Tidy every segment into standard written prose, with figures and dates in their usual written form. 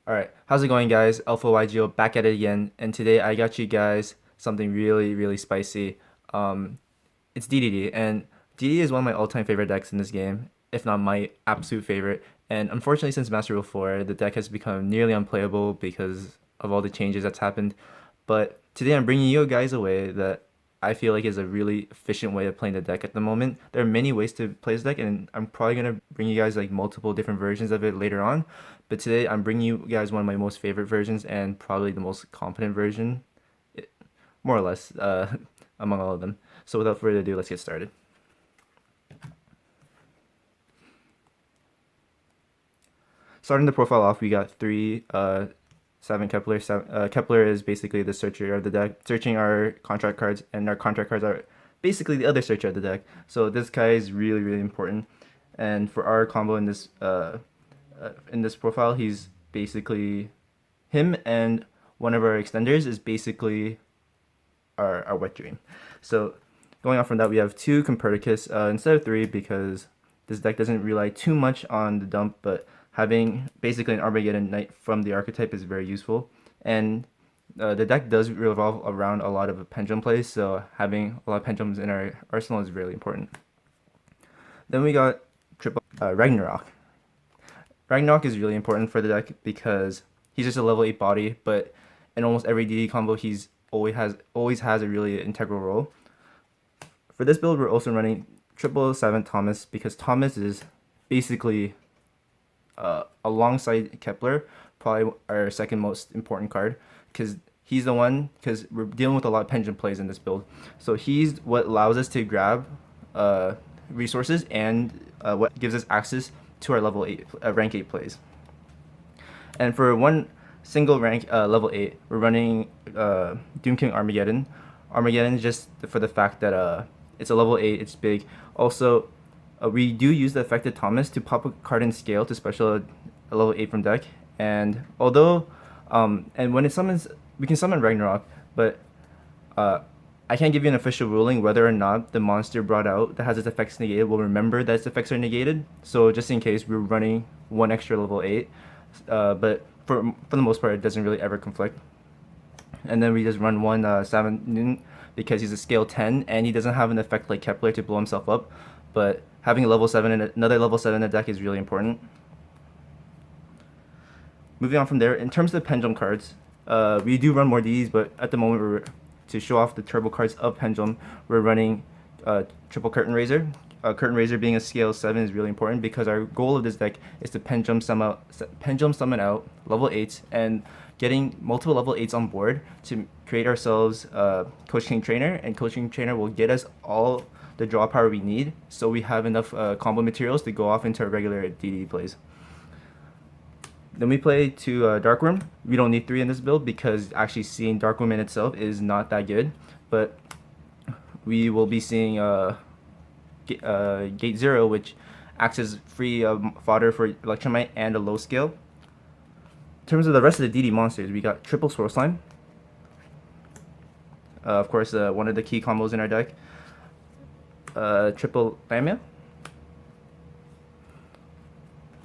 Alright, how's it going guys? Alpha YGO back at it again, and today I got you guys something really spicy. It's DDD, and DDD is one of my all-time favorite decks in this game, if not my absolute favorite. And unfortunately, since Master Rule 4, the deck has become nearly unplayable because of all the changes that's happened. But today I'm bringing you guys a way that I feel like is a really efficient way of playing the deck at the moment. There are many ways to play this deck, and I'm probably gonna bring you guys like multiple different versions of it later on. But today I'm bringing you guys one of my most favorite versions and probably the most competent version, more or less, among all of them. So without further ado, let's get started. Starting the profile off, we got three 7 Kepler. Kepler is basically the searcher of the deck, searching our contract cards, and our contract cards are basically the other searcher of the deck. So this guy is really important. And for our combo in this profile, he's basically him, and one of our extenders is basically our wet dream. So going off from that, we have 2 Copernicus instead of 3 because this deck doesn't rely too much on the dump, but having basically an Armageddon Knight from the archetype is very useful. And the deck does revolve around a lot of pendulum plays, so having a lot of pendulums in our arsenal is really important. Then we got triple Ragnarok. Ragnarok is really important for the deck because he's just a level 8 body, but in almost every DD combo he's always has a really integral role. For this build we're also running 777 Thomas because Thomas is basically alongside Kepler, probably our second most important card because he's the one, because we're dealing with a lot of pendulum plays in this build. So he's what allows us to grab resources and what gives us access to our level 8, rank 8 plays. And for one single rank level 8, we're running Doom King Armageddon. Armageddon is just for the fact that it's a level 8, it's big. Also, we do use the affected Thomas to pop a card in scale to special a level 8 from deck. And although, and when it summons, we can summon Ragnarok, but I can't give you an official ruling whether or not the monster brought out that has its effects negated will remember that its effects are negated. So just in case, we're running one extra level 8, but for the most part, it doesn't really ever conflict. And then we just run one 7 Newton because he's a scale 10 and he doesn't have an effect like Kepler to blow himself up. But having a level 7 and another level 7 in the deck is really important. Moving on from there, in terms of the pendulum cards, we do run more Ds, but at the moment, to show off the turbo cards of pendulum, we're running triple Curtain Raiser. Curtain Raiser being a scale 7 is really important because our goal of this deck is to pendulum summon out level 8s and getting multiple level 8s on board to create ourselves Coach King Trainer, and Coach King Trainer will get us all the draw power we need, so we have enough combo materials to go off into our regular DD plays. Then we play 2 Darkworm. We don't need 3 in this build because actually seeing Darkworm in itself is not that good, but we will be seeing Gate 0, which acts as free fodder for Electromite and a low scale. In terms of the rest of the DD monsters, we got triple Swirl Slime. Of course, one of the key combos in our deck. Triple Lamia.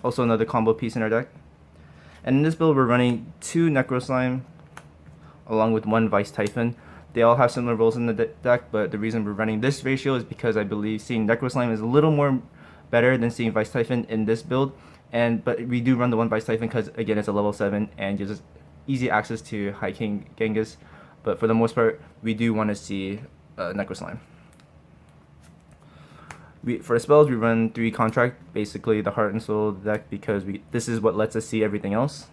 Also another combo piece in our deck. And in this build, we're running 2 Necro Slime along with 1 Vice Typhon. They all have similar roles in the deck, but the reason we're running this ratio is because I believe seeing Necro Slime is a little more better than seeing Vice Typhon in this build. But we do run the 1 Vice Typhon because, again, it's a level 7 and gives us easy access to High King Genghis. But for the most part, we do want to see Necro Slime. For the spells, we run 3 Contract, basically the heart and soul of the deck, because this is what lets us see everything else.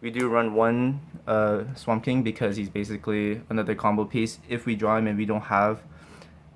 We do run 1 Swamp King because he's basically another combo piece. If we draw him and we don't have,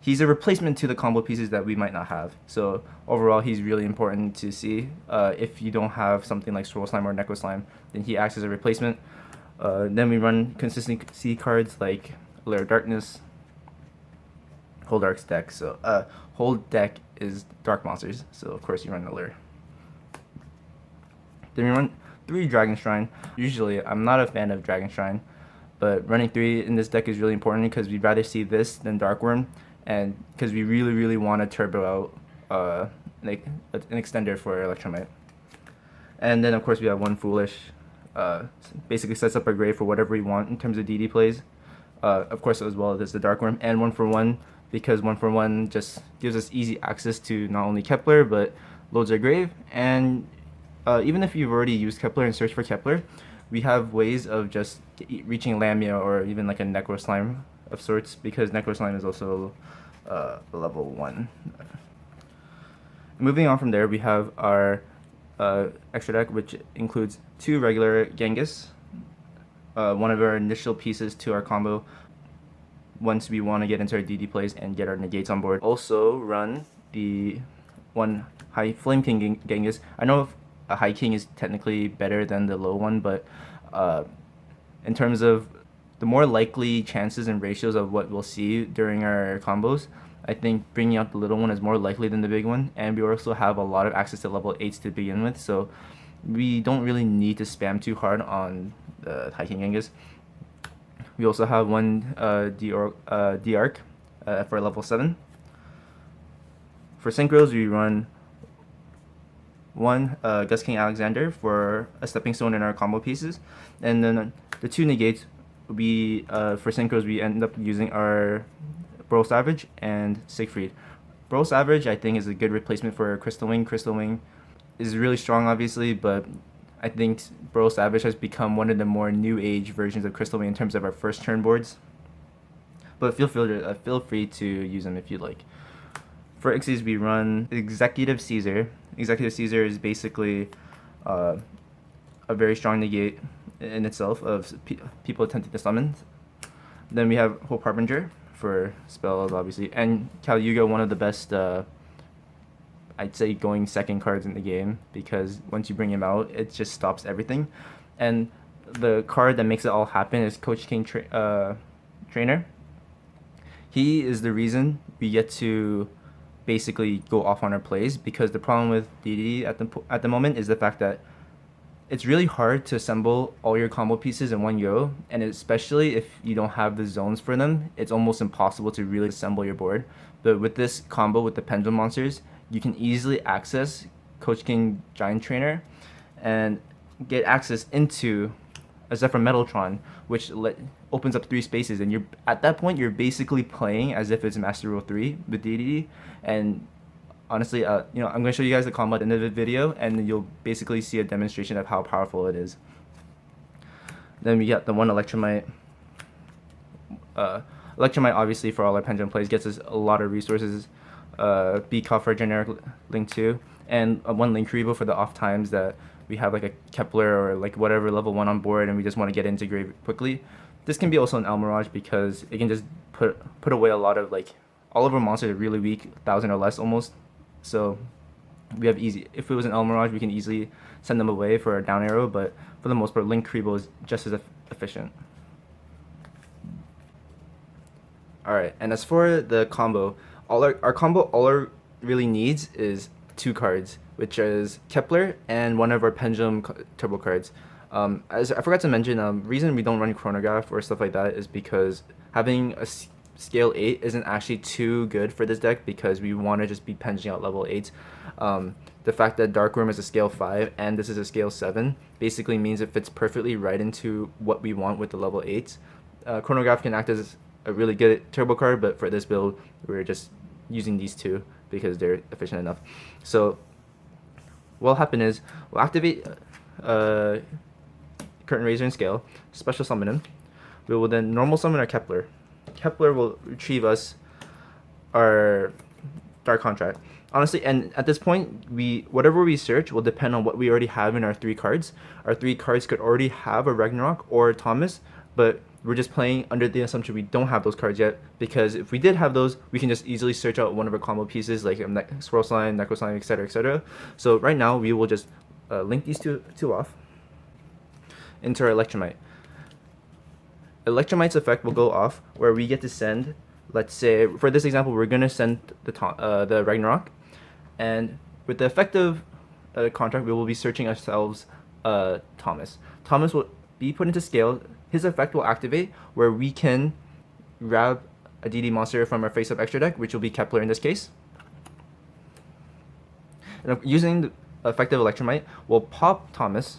he's a replacement to the combo pieces that we might not have. So overall, he's really important to see. If you don't have something like Swirl Slime or Necro Slime, then he acts as a replacement. Then we run consistency cards like Lair of Darkness, whole Dark's deck. So whole deck is dark monsters, so of course you run the Lair. Then we run 3 Dragon Shrine. Usually I'm not a fan of Dragon Shrine, but running 3 in this deck is really important because we'd rather see this than Darkworm, and because we really want to turbo out like an extender for Electromite. And then of course we have 1 Foolish basically sets up our grave for whatever we want in terms of DD plays. Of course, as well as the Dark Worm and 1-for-1, because 1-for-1 just gives us easy access to not only Kepler but loads our grave. And even if you've already used Kepler and searched for Kepler, we have ways of just reaching Lamia or even like a Necro Slime of sorts, because Necro Slime is also level 1. Moving on from there, we have our extra deck, which includes 2 regular Genghis, one of our initial pieces to our combo once we want to get into our DD plays and get our negates on board. Also run the 1 high Flame King Genghis. I know a high king is technically better than the low one, but in terms of the more likely chances and ratios of what we'll see during our combos, I think bringing out the little one is more likely than the big one, and we also have a lot of access to level 8s to begin with, so we don't really need to spam too hard on the High King Genghis. We also have 1 D-Arc for level 7. For synchros, we run 1 Gus King Alexander for a stepping stone in our combo pieces, and then the 2 negates, we for synchros we end up using our Bro Savage and Siegfried. Bro Savage, I think, is a good replacement for Crystal Wing. Crystal Wing is really strong, obviously, but I think Bro Savage has become one of the more new age versions of Crystal Wing in terms of our first turn boards. But feel free to use them if you like. For Ixies, we run Executive Caesar. Executive Caesar is basically a very strong negate in itself of people attempting to summon. Then we have Hope Harbinger for spells, obviously, and Caliuga, one of the best, I'd say, going second cards in the game, because once you bring him out, it just stops everything. And the card that makes it all happen is Coach King Trainer. He is the reason we get to basically go off on our plays, because the problem with DD at the moment is the fact that it's really hard to assemble all your combo pieces in one go, and especially if you don't have the zones for them, it's almost impossible to really assemble your board. But with this combo with the Pendulum monsters, you can easily access Coach King Giant Trainer and get access into a Zephyr Metaltron, which opens up 3 spaces, and at that point you're basically playing as if it's Master Rule 3 with DDD. And honestly, I'm going to show you guys the combo at the end of the video, and you'll basically see a demonstration of how powerful it is. Then we got the 1 Electromite. Electromite, obviously, for all our Pendulum plays, gets us a lot of resources. Beakoff for generic Link 2, and 1 Link Rebo for the off times that we have like a Kepler or like whatever level 1 on board, and we just want to get into grave quickly. This can be also an Almirage, because it can just put away a lot of, like, all of our monsters are really weak, 1,000 or less almost. So we have easy. If it was an Almirage, we can easily send them away for a down arrow, but for the most part, Link Rebo is just as efficient. Alright, and as for the combo, our combo really needs is 2 cards, which is Kepler and 1 of our Pendulum turbo cards. As I forgot to mention, reason we don't run Chronograph or stuff like that is because having a scale 8 isn't actually too good for this deck, because we want to just be pendulum out level 8. The fact that Dark Worm is a scale 5 and this is a scale 7 basically means it fits perfectly right into what we want with the level 8. Chronograph can act as a really good turbo card, but for this build we're just using these 2 because they're efficient enough. So what'll happen is we'll activate Curtain Razor and Scale, special summon him. We will then normal summon our Kepler. Kepler will retrieve us our Dark Contract. Honestly, and at this point, whatever we search will depend on what we already have in our 3 cards. Our 3 cards could already have a Ragnarok or a Thomas, but we're just playing under the assumption we don't have those cards yet, because if we did have those, we can just easily search out one of our combo pieces, like Swirl Slime, Necro Slime, etc., etc. So right now, we will just link these two off into our Electromite. Electromite's effect will go off where we get to send, let's say, for this example, we're going to send the Ragnarok, and with the effective contract, we will be searching ourselves Thomas. Thomas will be put into scale. His effect will activate where we can grab a DD monster from our face-up extra deck, which will be Kepler in this case. And using the effective Electromite, we'll pop Thomas,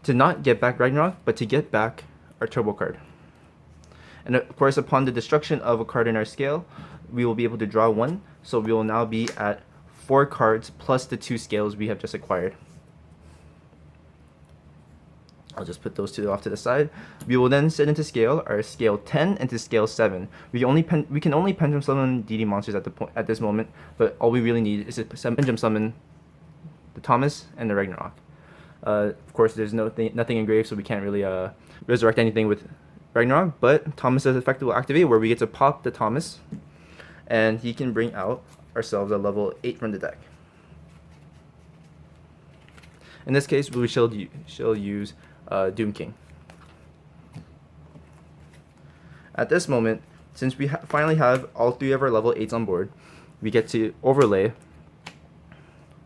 to not get back Ragnarok, but to get back our turbo card. And of course, upon the destruction of a card in our scale, we will be able to draw one. So we will now be at 4 cards plus the 2 scales we have just acquired. I'll just put those two off to the side. We will then set into scale our scale 10 into scale 7. We can only pendulum summon DD monsters at this moment, but all we really need is to pendulum summon the Thomas and the Ragnarok. Of course, there's nothing engraved, so we can't really resurrect anything with Ragnarok, but Thomas's effect will activate, where we get to pop the Thomas, and he can bring out ourselves a level 8 from the deck. In this case, we shall use Doom King. At this moment, since we finally have all 3 of our level 8s on board, we get to overlay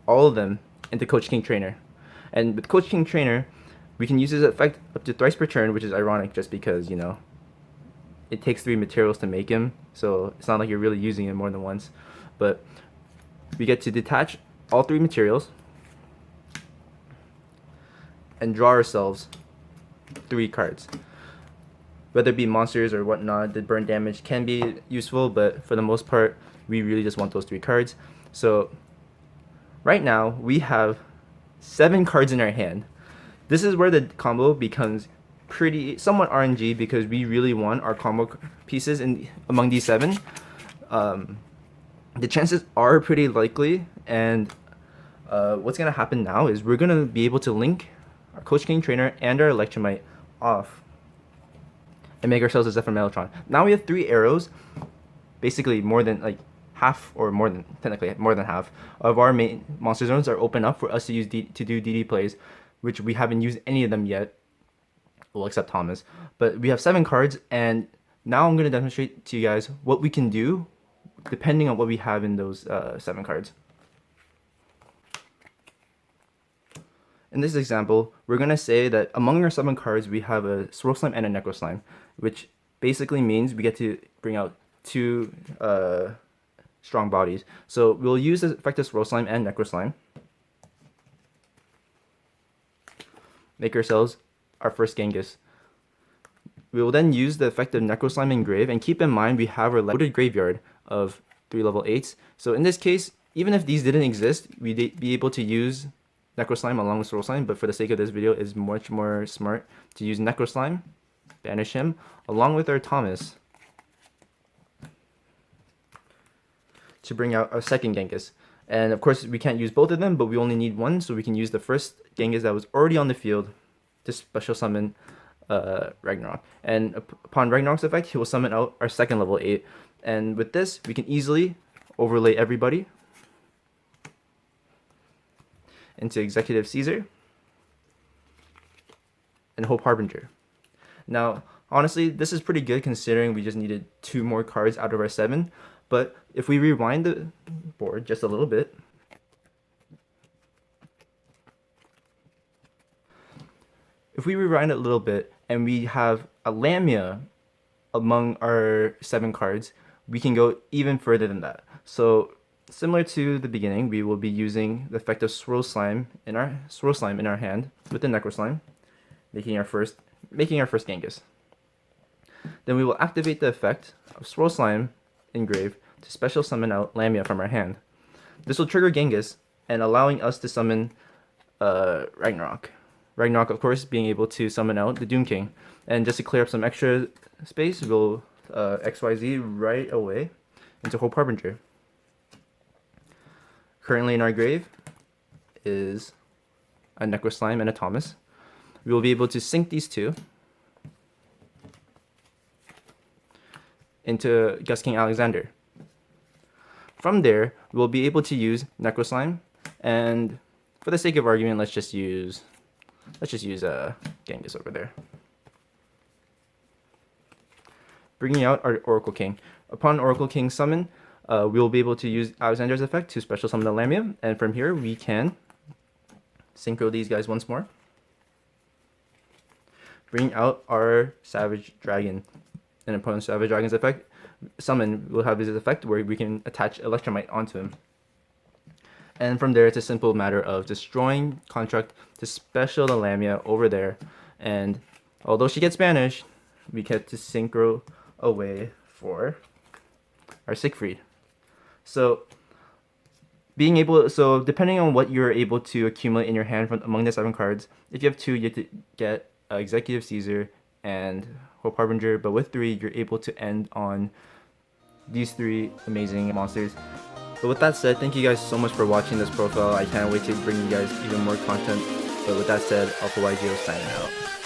all of them into Coach King Trainer. And with Coach King Trainer, we can use his effect up to thrice per turn, which is ironic just because, you know, it takes 3 materials to make him, so it's not like you're really using him more than once. But we get to detach all 3 materials and draw ourselves 3 cards. Whether it be monsters or whatnot, the burn damage can be useful, but for the most part, we really just want those 3 cards. So right now, we have 7 cards in our hand. This is where the combo becomes somewhat RNG, because we really want our combo pieces among these 7. The chances are pretty likely, and what's going to happen now is we're going to be able to link our Coach King Trainer and our Electromite off and make ourselves a Zephyr Mellotron. Now we have 3 arrows, basically more than like half, or more than technically more than half of our main monster zones are open up for us to use to do DD plays, which we haven't used any of them yet, well, except Thomas. But we have 7 cards, and now I'm going to demonstrate to you guys what we can do depending on what we have in those 7 cards. In this example, we're going to say that among our 7 cards, we have a Swirl Slime and a Necro Slime, which basically means we get to bring out 2 strong bodies. So we'll use the effect of Swirl Slime and Necro Slime. Make ourselves our first Genghis. We will then use the effect of Necro Slime Engrave, and keep in mind we have our loaded graveyard of 3 level 8s. So in this case, even if these didn't exist, we'd be able to use Necro Slime along with Swirl Slime, but for the sake of this video, it's much more smart to use Necro Slime, banish him, along with our Thomas, to bring out our second Genghis. And of course, we can't use both of them, but we only need one, so we can use the first Genghis that was already on the field to special summon Ragnarok. And upon Ragnarok's effect, he will summon out our second level 8. And with this, we can easily overlay everybody into Executive Caesar and Hope Harbinger. Now, honestly, this is pretty good considering we just needed 2 more cards out of our 7. But if we rewind the board just a little bit, and we have a Lamia among our 7 cards, we can go even further than that. So similar to the beginning, we will be using the effect of Swirl Slime in our hand with the Necro Slime, making our first Genghis. Then we will activate the effect of Swirl Slime Engrave to special summon out Lamia from our hand. This will trigger Genghis and allowing us to summon Ragnarok. Ragnarok, of course, being able to summon out the Doom King. And just to clear up some extra space, we'll XYZ right away into Hope Harbinger. Currently in our grave is a Necro Slime and a Thomas. We will be able to sync these 2 into Gus King Alexander. From there, we'll be able to use Necro Slime, and for the sake of argument, let's just use Genghis over there. Bringing out our Oracle King. Upon Oracle King summon, we will be able to use Alexander's effect to special summon the Lamia, and from here we can synchro these guys once more. Bring out our Savage Dragon. And upon Savage Dragon's effect summon, we'll have his effect where we can attach Electromite onto him. And from there, it's a simple matter of destroying construct to special the Lamia over there. And although she gets banished, we get to synchro away for our Siegfried. So depending on what you're able to accumulate in your hand from among the 7 cards, if you have 2, you have to get Executive Caesar and Hope Harbinger, but with 3, you're able to end on these 3 amazing monsters. But with that said, thank you guys so much for watching this profile. I can't wait to bring you guys even more content. But with that said, Alpha YGO signing out.